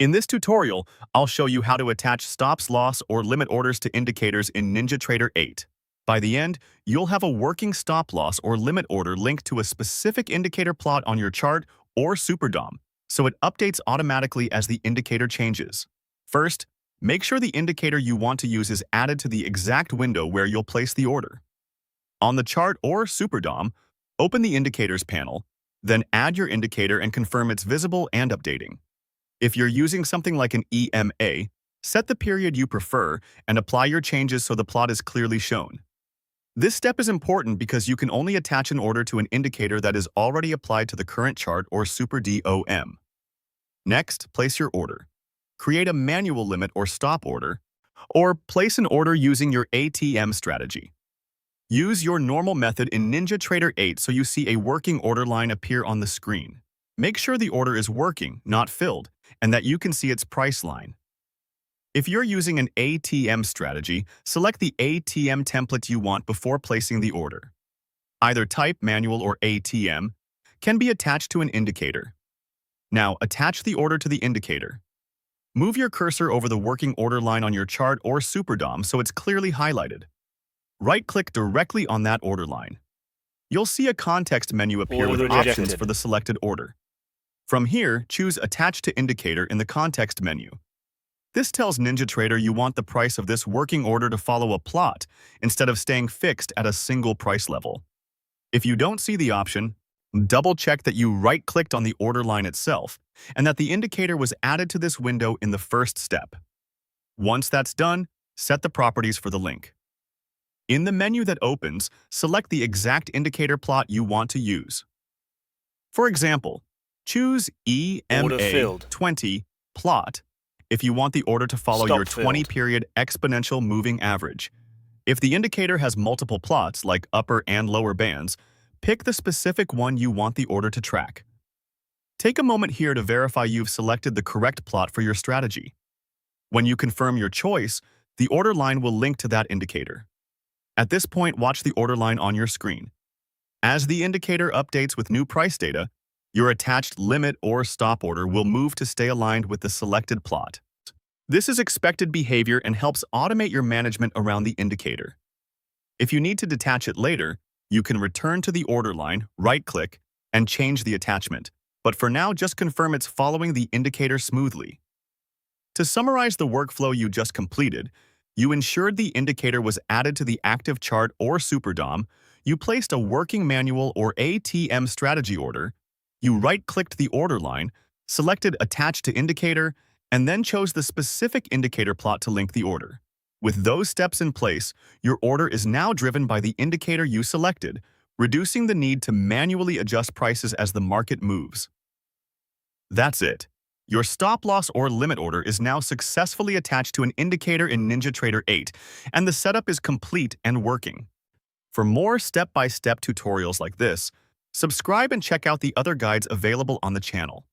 In this tutorial, I'll show you how to attach stops loss or limit orders to indicators in NinjaTrader 8. By the end, you'll have a working stop loss or limit order linked to a specific indicator plot on your chart or SuperDOM, so it updates automatically as the indicator changes. First, make sure the indicator you want to use is added to the exact window where you'll place the order. On the chart or SuperDOM, open the Indicators panel, then add your indicator and confirm it's visible and updating. If you're using something like an EMA, set the period you prefer and apply your changes so the plot is clearly shown. This step is important because you can only attach an order to an indicator that is already applied to the current chart or SuperDOM. Next, place your order. Create a manual limit or stop order, or place an order using your ATM strategy. Use your normal method in NinjaTrader 8 so you see a working order line appear on the screen. Make sure the order is working, not filled, and that you can see its price line. If you're using an ATM strategy, select the ATM template you want before placing the order. Either type manual or ATM can be attached to an indicator. Now, attach the order to the indicator. Move your cursor over the working order line on your chart or SuperDOM so it's clearly highlighted. Right-click directly on that order line. You'll see a context menu appear with options for the selected order. From here, choose Attach to Indicator in the context menu. This tells NinjaTrader you want the price of this working order to follow a plot instead of staying fixed at a single price level. If you don't see the option, double-check that you right-clicked on the order line itself and that the indicator was added to this window in the first step. Once that's done, set the properties for the link. In the menu that opens, select the exact indicator plot you want to use. For example, choose EMA 20 plot if you want the order to follow your 20-period exponential moving average. If the indicator has multiple plots, like upper and lower bands, pick the specific one you want the order to track. Take a moment here to verify you've selected the correct plot for your strategy. When you confirm your choice, the order line will link to that indicator. At this point, watch the order line on your screen. As the indicator updates with new price data, your attached limit or stop order will move to stay aligned with the selected plot. This is expected behavior and helps automate your management around the indicator. If you need to detach it later, you can return to the order line, right-click, and change the attachment. But for now, just confirm it's following the indicator smoothly. To summarize the workflow you just completed, you ensured the indicator was added to the active chart or SuperDOM, you placed a working manual or ATM strategy order, you right-clicked the order line, selected Attach to Indicator, and then chose the specific indicator plot to link the order. With those steps in place, your order is now driven by the indicator you selected, reducing the need to manually adjust prices as the market moves. That's it. Your stop loss or limit order is now successfully attached to an indicator in NinjaTrader 8, and the setup is complete and working. For more step-by-step tutorials like this, subscribe and check out the other guides available on the channel.